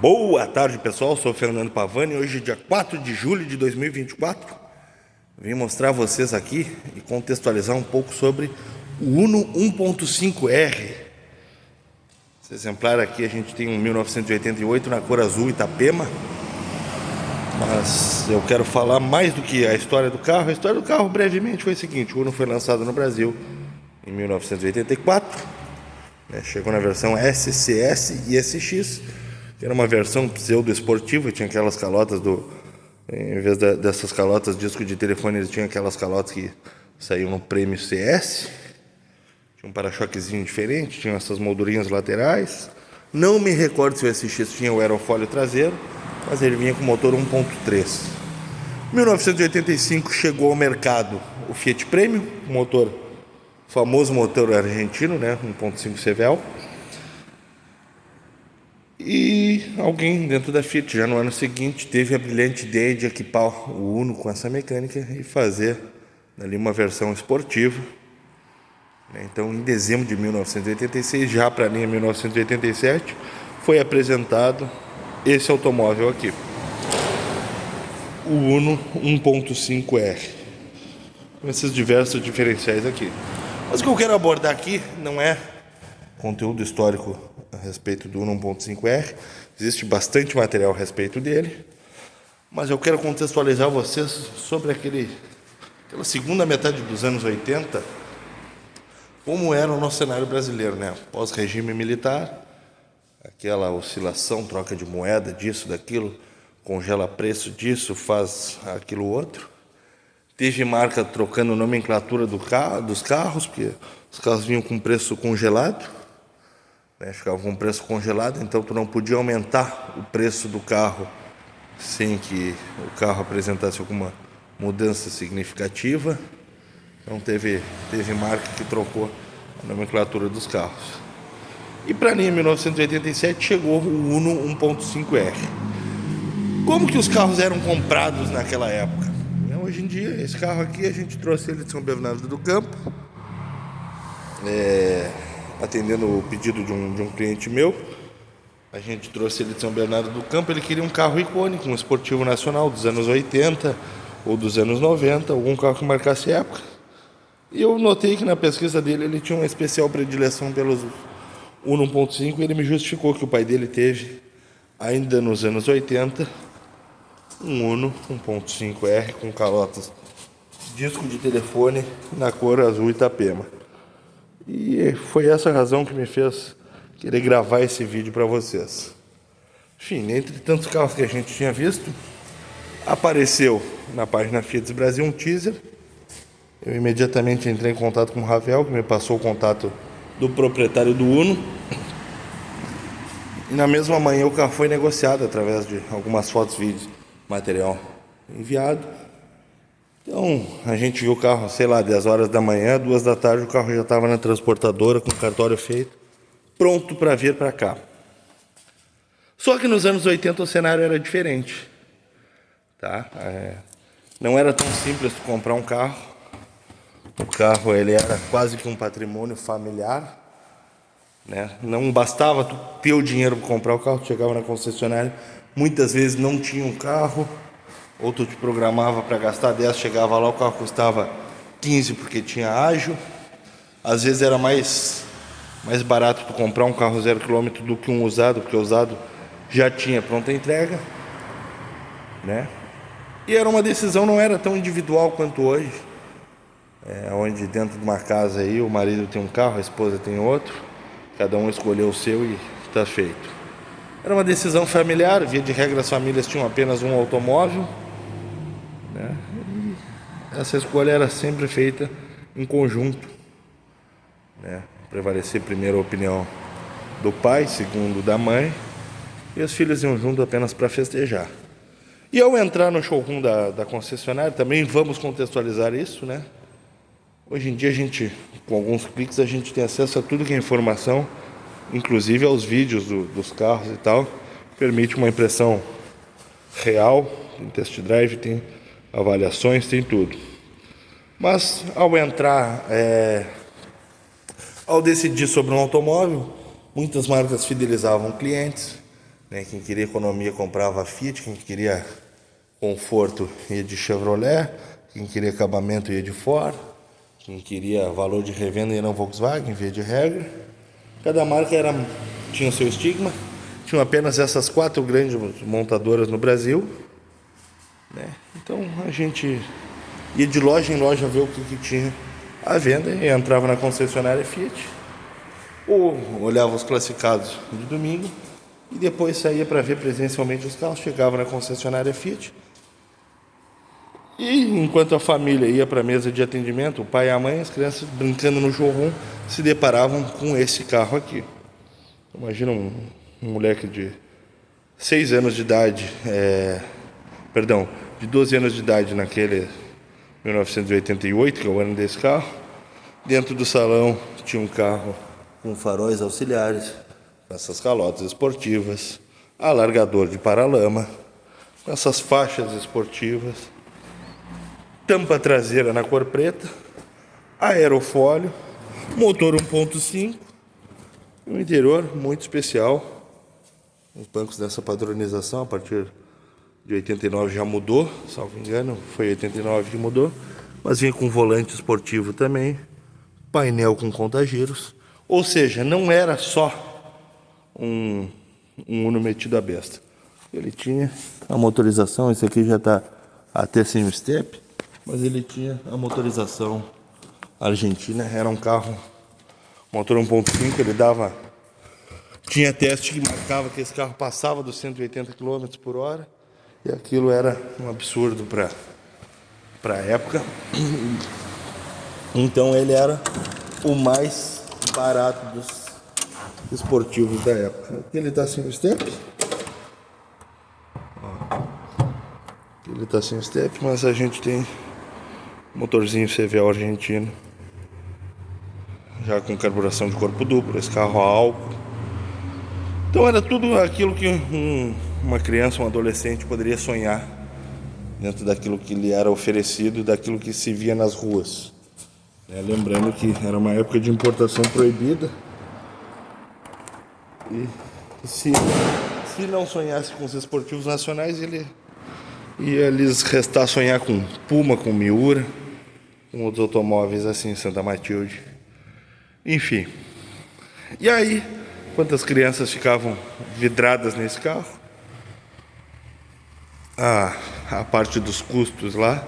Boa tarde, pessoal. Sou o Fernando Pavani. Hoje é dia 4 de julho de 2024. Vim mostrar a vocês aqui e contextualizar um pouco sobre o Uno 1.5R. Esse exemplar aqui a gente tem um 1988 na cor azul Itapema. Mas eu quero falar mais do que a história do carro. A história do carro, brevemente, foi o seguinte: o Uno foi lançado no Brasil em 1984. Chegou na versão SCS e SX, que era uma versão pseudo-esportiva. Tinha aquelas calotas em vez dessas calotas disco de telefone, eles tinham aquelas calotas que saíam no prêmio CS. Tinha um para-choquezinho diferente, tinha essas moldurinhas laterais. Não me recordo se o SX tinha o aerofólio traseiro, mas ele vinha com motor 1.3. Em 1985 chegou ao mercado o Fiat Premio, famoso motor argentino, 1.5 Sevel. E alguém dentro da Fiat, já no ano seguinte, teve a brilhante ideia de equipar o Uno com essa mecânica e fazer ali uma versão esportiva. Então, em dezembro de 1986, já para a linha 1987, foi apresentado esse automóvel aqui, o Uno 1.5R, com esses diversos diferenciais aqui. Mas o que eu quero abordar aqui não é conteúdo histórico a respeito do Uno 1.5R, existe bastante material a respeito dele, mas eu quero contextualizar vocês sobre aquela segunda metade dos anos 80, como era o nosso cenário brasileiro, pós-regime militar, aquela oscilação, troca de moeda, disso, daquilo, congela preço disso, faz aquilo outro. Teve marca trocando nomenclatura dos carros, porque os carros vinham com preço congelado, ficavam com preço congelado, então tu não podia aumentar o preço do carro sem que o carro apresentasse alguma mudança significativa. Então teve marca que trocou a nomenclatura dos carros. E para a linha 1987 chegou o Uno 1.5R. Como que os carros eram comprados naquela época? Hoje em dia, esse carro aqui, a gente trouxe ele de São Bernardo do Campo, atendendo o pedido de um cliente meu. A gente trouxe ele de São Bernardo do Campo. Ele queria um carro icônico, um esportivo nacional dos anos 80 ou dos anos 90, algum carro que marcasse época. E eu notei que na pesquisa dele ele tinha uma especial predileção pelos Uno 1.5, e ele me justificou que o pai dele teve, ainda nos anos 80, um Uno 1.5R com calotas disco de telefone na cor azul Itapema. E foi essa a razão que me fez querer gravar esse vídeo para vocês. Enfim, entre tantos carros que a gente tinha visto, apareceu na página Fiat Brasil um teaser. Eu imediatamente entrei em contato com o Ravel, que me passou o contato do proprietário do Uno. E na mesma manhã o carro foi negociado através de algumas fotos, vídeos, material enviado. Então a gente viu o carro, 10 horas da manhã, 2 da tarde o carro já estava na transportadora com o cartório feito, pronto para vir para cá. Só que nos anos 80 o cenário era diferente, não era tão simples tu comprar um carro. O carro ele era quase que um patrimônio familiar, Não bastava tu ter o dinheiro para comprar o carro. Tu chegava na concessionária, muitas vezes não tinha um carro, ou tu te programava para gastar 10, chegava lá, o carro custava 15 porque tinha ágio. Às vezes era mais barato tu comprar um carro 0 km do que um usado, porque o usado já tinha pronta entrega, E era uma decisão, não era tão individual quanto hoje, onde dentro de uma casa aí o marido tem um carro, a esposa tem outro, cada um escolheu o seu e está feito. Era uma decisão familiar, via de regra as famílias tinham apenas um automóvel, E essa escolha era sempre feita em conjunto, Prevalecer primeiro a opinião do pai, segundo da mãe, e os filhos iam junto apenas para festejar. E ao entrar no showroom da concessionária, também vamos contextualizar isso, Hoje em dia com alguns cliques, a gente tem acesso a tudo que é informação, inclusive aos vídeos dos carros e tal. Permite uma impressão real, tem test drive, tem avaliações, tem tudo. Mas ao decidir sobre um automóvel, muitas marcas fidelizavam clientes, né? Quem queria economia comprava Fiat, quem queria conforto ia de Chevrolet, quem queria acabamento ia de Ford, quem queria valor de revenda ia na Volkswagen, via de regra. Cada marca tinha seu estigma. Tinham apenas essas 4 grandes montadoras no Brasil, né? Então a gente ia de loja em loja ver o que tinha à venda e entrava na concessionária Fiat, ou olhava os classificados de domingo e depois saía para ver presencialmente os carros. Chegava na concessionária Fiat e, enquanto a família ia para a mesa de atendimento, o pai e a mãe, as crianças brincando no showroom, se deparavam com esse carro aqui. Imagina um moleque de 6 anos de idade, de 12 anos de idade naquele 1988, que é o ano desse carro. Dentro do salão tinha um carro com faróis auxiliares, com essas calotas esportivas, alargador de paralama, com essas faixas esportivas, tampa traseira na cor preta, aerofólio, motor 1.5, um interior muito especial. Os bancos dessa padronização, a partir de 89 já mudou, salvo engano, foi 89 que mudou, mas vinha com volante esportivo também, painel com contagiros, ou seja, não era só um Uno metido a besta. Ele tinha a motorização, esse aqui já está até sem o step, mas ele tinha a motorização argentina, era um carro, motor 1.5, ele tinha teste que marcava que esse carro passava dos 180 km por hora, e aquilo era um absurdo para a época. Então ele era o mais barato dos esportivos da época. Aqui ele está sem o step. Ele está sem o step, mas a gente tem motorzinho CVL argentino, já com carburação de corpo duplo, esse carro a álcool. Então era tudo aquilo que uma criança, um adolescente poderia sonhar, dentro daquilo que lhe era oferecido, daquilo que se via nas ruas. Lembrando que era uma época de importação proibida, e se não sonhasse com os esportivos nacionais, ele ia lhes restar sonhar com Puma, com Miura, com outros automóveis assim, Santa Matilde, enfim. E aí, quantas crianças ficavam vidradas nesse carro? A parte dos custos lá,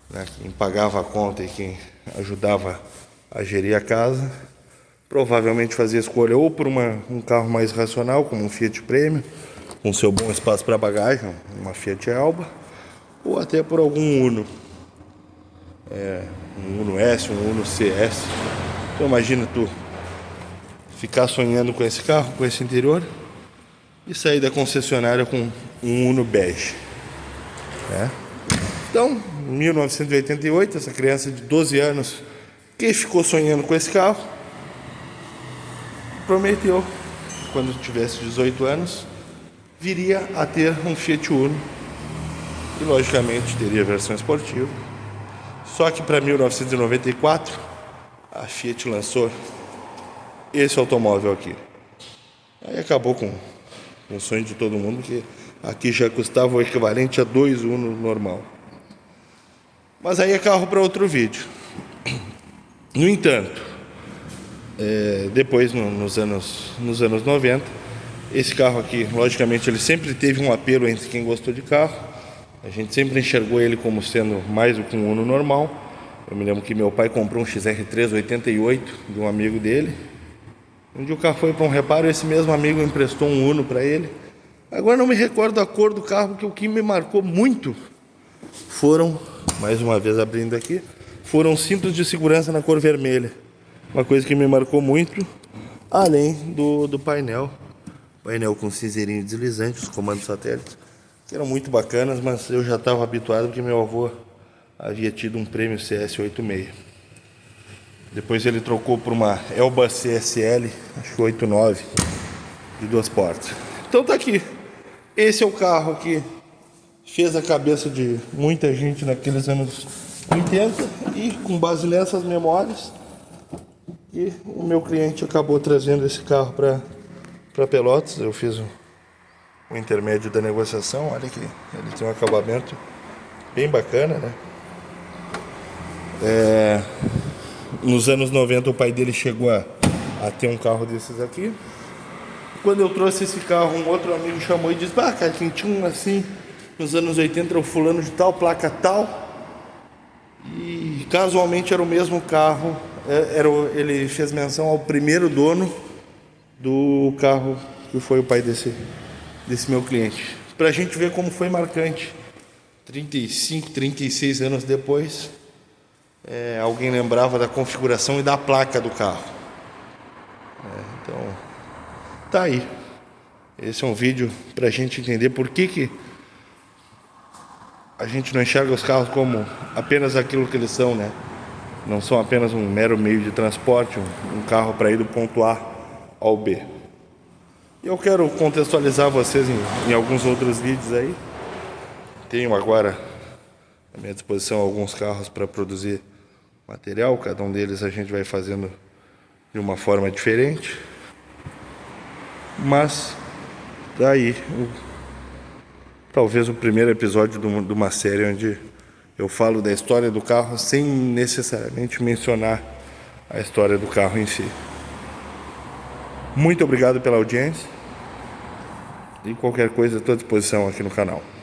né, quem pagava a conta e quem ajudava a gerir a casa, provavelmente fazia escolha ou por um carro mais racional, como um Fiat Premio, com seu bom espaço para bagagem, uma Fiat Alba, ou até por algum Uno, um Uno S, um Uno CS. Então imagina tu ficar sonhando com esse carro, com esse interior, e sair da concessionária com um Uno bege. Então, em 1988, essa criança de 12 anos que ficou sonhando com esse carro, prometeu que quando tivesse 18 anos, viria a ter um Fiat Uno, e logicamente teria versão esportiva. Só que para 1994, a Fiat lançou esse automóvel aqui. Aí acabou com o sonho de todo mundo, que aqui já custava o equivalente a 2 Uno normal. Mas aí é carro para outro vídeo. No entanto, depois nos anos 90, esse carro aqui, logicamente, ele sempre teve um apelo entre quem gostou de carro. A gente sempre enxergou ele como sendo mais do que um Uno normal. Eu me lembro que meu pai comprou um XR3 88 de um amigo dele. Um dia o carro foi para um reparo, esse mesmo amigo emprestou um Uno para ele. Agora não me recordo a cor do carro, porque o que me marcou muito foram, mais uma vez abrindo aqui, foram cintos de segurança na cor vermelha. Uma coisa que me marcou muito, além do painel. Painel com cinzeirinho deslizante, os comandos satélites, que eram muito bacanas, mas eu já estava habituado porque meu avô havia tido um prêmio CS86. Depois ele trocou por uma Elba CSL, acho que 89, de 2 portas. Então tá aqui. Esse é o carro que fez a cabeça de muita gente naqueles anos 80, e com base nessas memórias, o meu cliente acabou trazendo esse carro para Pelotas. Eu fiz o intermédio da negociação. Olha aqui, ele tem um acabamento bem bacana, né? Nos anos 90 o pai dele chegou a ter um carro desses aqui. Quando eu trouxe esse carro, um outro amigo chamou e disse: "Bah, cara, quem tinha um assim nos anos 80 era o fulano de tal, placa tal." E casualmente era o mesmo carro. Ele fez menção ao primeiro dono do carro que foi o pai desse meu cliente. Pra gente ver como foi marcante. 35, 36 anos depois, alguém lembrava da configuração e da placa do carro. Então, tá aí. Esse é um vídeo pra gente entender por que a gente não enxerga os carros como apenas aquilo que eles são, né? Não são apenas um mero meio de transporte, um carro para ir do ponto A ao B. E eu quero contextualizar vocês em alguns outros vídeos aí. Tenho agora à minha disposição alguns carros para produzir material. Cada um deles a gente vai fazendo de uma forma diferente. Mas daí, talvez o primeiro episódio de uma série onde eu falo da história do carro sem necessariamente mencionar a história do carro em si. Muito obrigado pela audiência e qualquer coisa estou à disposição aqui no canal.